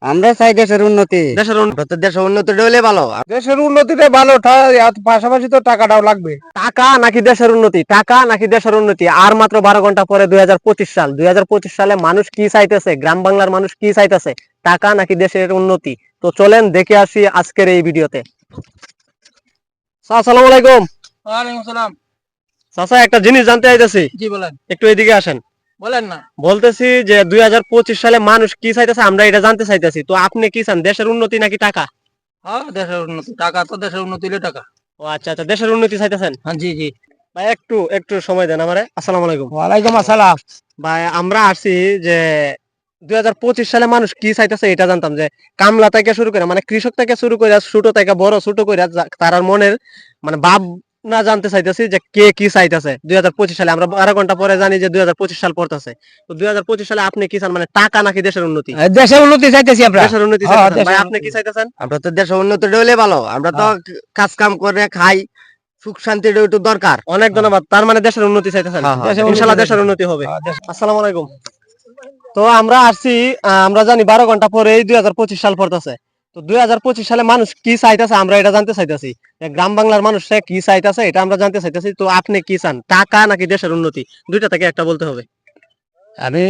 আমরা চাই দেশের উন্নতি। দেশের উন্নতিটা হলে ভালো। দেশের উন্নতিটা ভালো, পাশাপাশি তো টাকাটাও লাগবে। টাকা নাকি দেশের উন্নতি, টাকা নাকি দেশের উন্নতি? আর মাত্র 12 ঘন্টা পরে 2025 সাল। 2025 সালে মানুষ কি চাইতেছে, গ্রাম বাংলার মানুষ কি চাইতেছে, টাকা নাকি দেশের উন্নতি? তো চলেন দেখে আসি আজকের এই ভিডিওতে। আসসালামু আলাইকুম। ওয়ালাইকুম সালাম। চাচা, একটা জিনিস জানতে চাইতেছি। জি বলেন। একটু এদিকে আসেন। বলেন না। বলতেছি যে 2025 সালে মানুষ কি চাইতেছে আমরা এটা জানতে চাইতেছি। তো আপনি কি চান, দেশের উন্নতি নাকি টাকা? হ্যাঁ, দেশের উন্নতি। টাকা তো দেশের উন্নতি হলে টাকা। ও আচ্ছা আচ্ছা, দেশের উন্নতি চাইতেছেন। হ্যাঁ, জি জি। ভাই একটু একটু সময় দেন আমারে। আসসালামু আলাইকুম। ওয়ালাইকুম আসসালাম। ভাই আমরা আসছি যে 2025 সালে মানুষ কি চাইতেছে এটা জানতাম, যে কামলা থেকে শুরু করে মানে কৃষক থেকে শুরু করে ছোট থেকে বড়, ছোট করে তার মনের মানে ভাব না জানতে চাইতেছি যে কে কি চাইতেছে 2025 সালে। আমরা 12 ঘন্টা পরে জানি যে 2025 সাল পড়তেছে। তো 2025 সালে আপনি কি চান, মানে টাকা নাকি দেশের উন্নতি? দেশের উন্নতি চাইতেছি আমরা। দেশের উন্নতি চাইতেছেন। ভাই আপনি কি চাইতেছেন? আমরা তো দেশের উন্নতিটা হলে ভালো। আমরা তো কাজ কাম করে খাই, সুখ শান্তিটা একটু দরকার। অনেক ধন্যবাদ। তার মানে দেশের উন্নতি চাইতেছেন। হ্যাঁ, হ্যাঁ, ইনশাআল্লাহ দেশের উন্নতি হবে। হ্যাঁ, আসসালামু আলাইকুম। তো আমরা আসছি, আমরা জানি 12 ঘন্টা পরে 2025 সাল পড়তেছে। তো 2025 সালে মানুষ কি চাইতেছে আমরা এটা জানতে চাইতেছি। গ্রাম বাংলার মানুষ কি চাইতেছে এটা আমরা জানতে চাইতেছি। তো আপনি কি চান, টাকা নাকি দেশের উন্নতি? দুইটা থেকে একটা বলতে হবে। আমি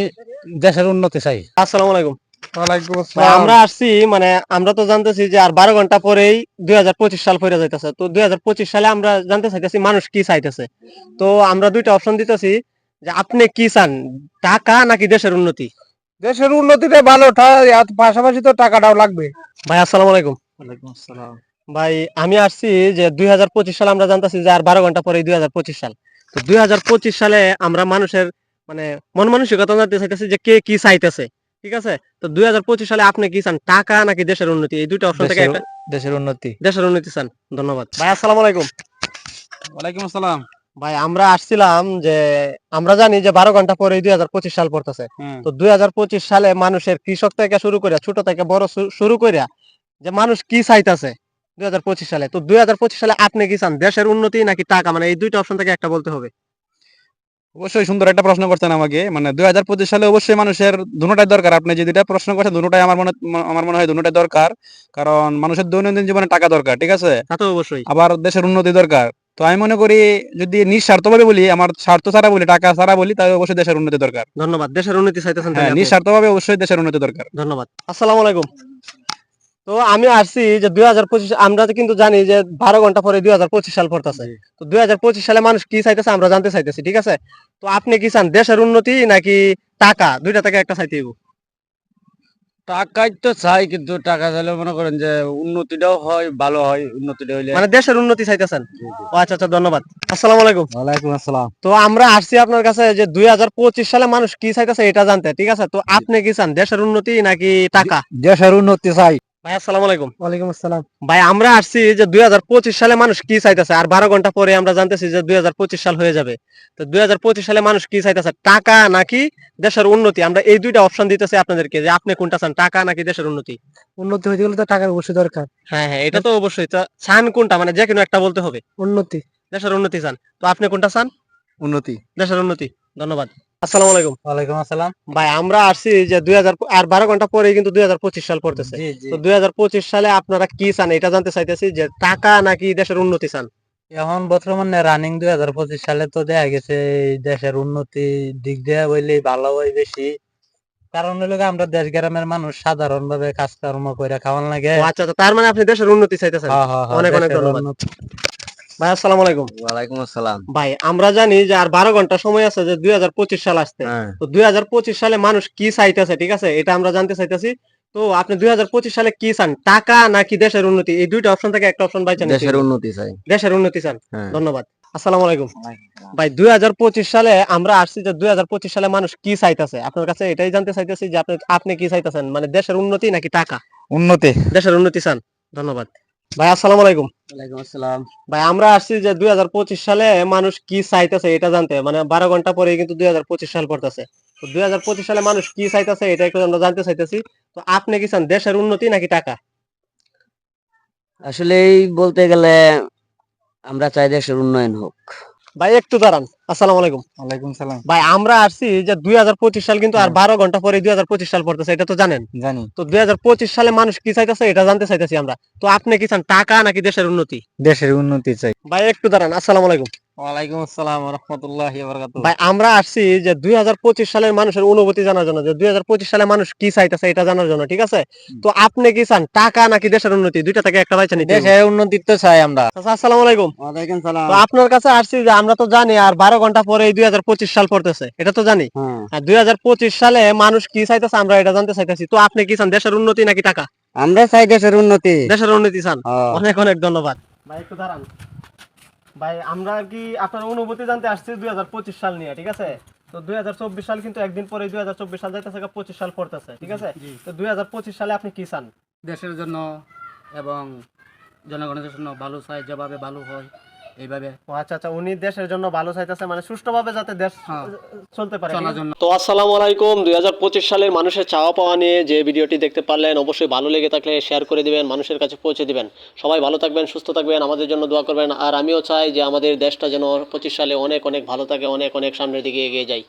দেশের উন্নতি চাই। আসসালামু আলাইকুম। ওয়ালাইকুম ভাই, আসসালাম। আমরা আসছি মানে আমরা তো জানতেছি যে আর 12 ঘন্টা পরেই 2025 সাল পড়ে যাইতেছে। তো 2025 সালে আমরা জানতে চাইতেছি মানুষ কি চাইতেছে। তো আমরা দুইটা অপশন দিতেছি যে আপনি কি চান, টাকা নাকি দেশের উন্নতি? দেশের উন্নতিটা ভালো, পাশাপাশি তো টাকাটাও লাগবে। ভাই আসসালামু আলাইকুম। ওয়ালাইকুম আসসালাম। ভাই আমি আসছি যে 2025 সালে আমরা জানতেছি যে আর 12 ঘন্টা পরে 2025 সাল। তো 2025 সালে আমরা মানুষের মানে মন মানসিকতা জানতে চাইতেছি যে কে কি চাইতেছে। ঠিক আছে? তো 2025 সালে আপনি কি চান, টাকা নাকি দেশের উন্নতি? এই দুইটা অপশন থেকে একটা। দেশের উন্নতি। দেশের উন্নতি চান। ধন্যবাদ। ভাই আসসালামু আলাইকুম। ওয়ালাইকুম আসসালাম। ভাই আমরা আসছিলাম যে আমরা জানি যে 12 ঘন্টা পরে 2025 সাল পড়তেছে। তো 2025 সালে মানুষের কৃষক থেকে শুরু করে ছোট থেকে বড় শুরু করে যে মানুষ কি চাইতেছে 2025 সালে। তো 2025 সালে আপনি কি চান, দেশের উন্নতি নাকি টাকা? মানে এই দুইটা অপশন থেকে একটা বলতে হবে। অবশ্যই সুন্দর একটা প্রশ্ন করছেন আমাকে। মানে 2025 সালে অবশ্যই মানুষের দুটোটাই দরকার। আপনি যে দুটা প্রশ্ন করছেন দুটোটাই আমার মনে হয় দুটোটাই দরকার। কারণ মানুষের দৈনন্দিন জীবনে টাকা দরকার, ঠিক আছে? তা তো অবশ্যই। আবার দেশের উন্নতি দরকার। তো আমি মনে করি যদি নিঃস্বার্থভাবে বলি, আমার স্বার্থ ছাড়া বলি, টাকা ছাড়া বলি, তাহলে অবশ্যই দেশের উন্নতি দরকার। ধন্যবাদ। দেশের উন্নতি চাইতেছেন হ্যাঁ, তাহলে আপনি। নিঃস্বার্থভাবে অবশ্যই দেশের উন্নতি দরকার। ধন্যবাদ। আসসালামু আলাইকুম। তো আমি আসছি যে 2025 আমরা তো কিন্তু জানি যে 12 ঘন্টা পরে 2025 সাল পড়তেছে। তো 2025 সালে মানুষ কি চাইতেছে আমরা জানতে চাইতেছি। ঠিক আছে? তো আপনি কি চান, দেশের উন্নতি নাকি টাকা? দুইটা থেকে একটা চাইতে হইব। টাকাই তো চাই, কিন্তু টাকা চাইলে মনে করেন যে উন্নতিটাও হয়, ভালো হয়। উন্নতিটা হইলে মানে দেশের উন্নতি চাইতেছেন। ও আচ্ছা আচ্ছা, ধন্যবাদ। আসসালামু আলাইকুম। ওয়ালাইকুম আসসালাম। তো আমরা আসছি আপনার কাছে যে 2025 সালে মানুষ কি চাইতেছে এটা জানতে। ঠিক আছে? তো আপনি কি চান, দেশের উন্নতি নাকি টাকা? দেশের উন্নতি চাই। ভাই আসসালামু আলাইকুম। ওয়ালাইকুম আসসালাম। ভাই আমরা আসছি যে 2025 সালে মানুষ কি চাইতেছে, আর 12 ঘন্টা পরে আমরা জানতেছি যে 2025 সাল হয়ে যাবে। তো 2025 সালে মানুষ কি চাইতেছে, টাকা নাকি দেশের উন্নতি? আমরা এই দুইটা অপশন দিতেছি আপনাদেরকে, যে আপনি কোনটা চান, টাকা নাকি দেশের উন্নতি? উন্নতি হইতে গেলে তো টাকার অবশ্যই দরকার। হ্যাঁ হ্যাঁ, এটা তো অবশ্যই। তো চান কোনটা, মানে যে কোনো একটা বলতে হবে। উন্নতি। দেশের উন্নতি চান। তো আপনি কোনটা চান? উন্নতি। দেশের উন্নতি। ধন্যবাদ। আসসালামু আলাইকুম। ওয়ালাইকুম আসসালাম। ভাই আমরা আসছি যে 2000 আর 12 ঘন্টা পরেই কিন্তু 2025 সাল পড়তেছে। জি জি। তো 2025 সালে আপনারা কি চান এটা জানতে চাইতেছি, যে টাকা নাকি দেশের উন্নতি চান? এখন বর্তমানে রানিং 2025 সালে তো দেখা গেছে এই দেশের উন্নতি দিক দিয়ে বললে ভালো হয় বেশি। কারণ হলো গিয়ে আমরা দেশ গ্রামের মানুষ সাধারণ ভাবে কাজকর্ম করে খাওয়ান লাগে। ও আচ্ছা আচ্ছা, তার মানে আপনি দেশের উন্নতি চাইতেছেন। হ্যাঁ হ্যাঁ হ্যাঁ, অনেক অনেক দেশের ধন্যবাদ। উন্নতি। ভাই আসসালামু আলাইকুম। ওয়ালাইকুম আসসালাম। ভাই আমরা জানি যে আর 12 ঘন্টা সময় আছে যে 2025 সাল আসতে। হ্যাঁ, তো 2025 সালে মানুষ কি চাইতেছে, ঠিক আছে, এটা আমরা জানতে চাইতেছি। তো আপনি 2025 সালে কি চান, টাকা নাকি দেশের উন্নতি? এই দুইটা অপশন থেকে একটা অপশন বাইছেন। দেশের উন্নতি চাই। দেশের উন্নতি চান। হ্যাঁ। ধন্যবাদ। আসসালামু আলাইকুম। ভাই 2025 সালে আমরা আসছি যে 2025 সালে মানুষ কি চাইতেছে, আপনার কাছে এটাই জানতে চাইতেছি যে আপনি আপনি কি চাইতেছেন, মানে দেশের উন্নতি নাকি টাকা? উন্নতি। দেশের উন্নতি চান। ধন্যবাদ। ভাই আসসালামু আলাইকুম। ওয়ালাইকুম আসসালাম। ভাই আমরা আসছি যে 2025 সালে মানুষ কি চাইতেছে এটা জানতে, মানে 12 ঘন্টা পরে কিন্তু 2025 সাল পড়তেছে। তো 2025 সালে মানুষ কি চাইতেছে এটা একটু আমরা জানতে চাইতেছি। তো আপনি কি চান, দেশের উন্নতি নাকি টাকা? আসলে বলতে গেলে আমরা চাই দেশের উন্নয়ন হোক। ভাই একটু দাঁড়ান, আসসালামু আলাইকুম। ওয়ালাইকুম সালাম। ভাই আমরা আসছি যে 2025 সাল কিন্তু আর 12 ঘন্টা পরে 2025 সাল পড়তেছে, এটা তো জানেন। জানি। তো 2025 সালে মানুষ কি চাইতেছে এটা জানতে চাইতেছি আমরা। তো আপনি কি চান, টাকা নাকি দেশের উন্নতি? দেশের উন্নতি চাই। ভাই একটু দাঁড়ান। আসসালামু আলাইকুম। ওয়ালাইকুম আসসালাম ওয়া রাহমাতুল্লাহি ওয়া বারাকাতুহু। ভাই আমরা আসছি যে 2025 সালের মানুষের অনুভূতি জানার জন্য, যে 2025 সালে মানুষ কি চাইতেছে এটা জানার জন্য, ঠিক আছে? তো আপনি কি চান, টাকা নাকি দেশের উন্নতি? দুইটা থেকে একটা বাইছে নিতে হবে। দেশের উন্নতি তো চাই আমরা। আচ্ছা, আসসালামু আলাইকুম। ওয়ালাইকুম সালাম। তো আপনার কাছে আসছি যে আমরা তো জানি আর 12 ঘন্টা পরে 2025 সাল পড়তেছে, এটা তো জানি। হ্যাঁ। আর 2025 সালে মানুষ কি চাইতেছে আমরা এটা জানতে চাইতেছি। তো আপনি কি চান, দেশের উন্নতি নাকি টাকা? আমরা চাই দেশের উন্নতি। দেশের উন্নতি চান। হ্যাঁ। অনেক অনেক ধন্যবাদ। ভাই একটু দাঁড়ান। ভাই আমরা কি আপনার অনুভূতি জানতে আসছি 2025 সাল নিয়ে, ঠিক আছে? তো 2024 সাল কিন্তু একদিন পরে 2024 সাল যাইতেছে, 25 সাল পড়তেছে, ঠিক আছে? তো 2025 সালে আপনি কি চান? দেশের জন্য এবং জনগণের জন্য ভালো চাই, যেভাবে ভালো হয় এইভাবে ও আচ্ছা আচ্ছা, উনি দেশের জন্য ভালো চাইতেছে, মানে সুষ্ঠুভাবে যাতে দেশ হ্যাঁ, চলতে পারে। চলার জন্য। তো আসসালামু আলাইকুম। 2025 সালের মানুষের চাওয়া পাওয়া নিয়ে যে ভিডিওটি দেখতে পারলেন, অবশ্যই ভালো লেগে থাকলে শেয়ার করে দিবেন, মানুষের কাছে পৌঁছে দিবেন। সবাই ভালো থাকবেন, সুস্থ থাকবেন, আমাদের জন্য দোয়া করবেন। আর আমিও চাই যে আমাদের দেশটা যেন 25 সালে অনেক অনেক ভালো থাকে, অনেক অনেক সামনের দিকে এগিয়ে যায়।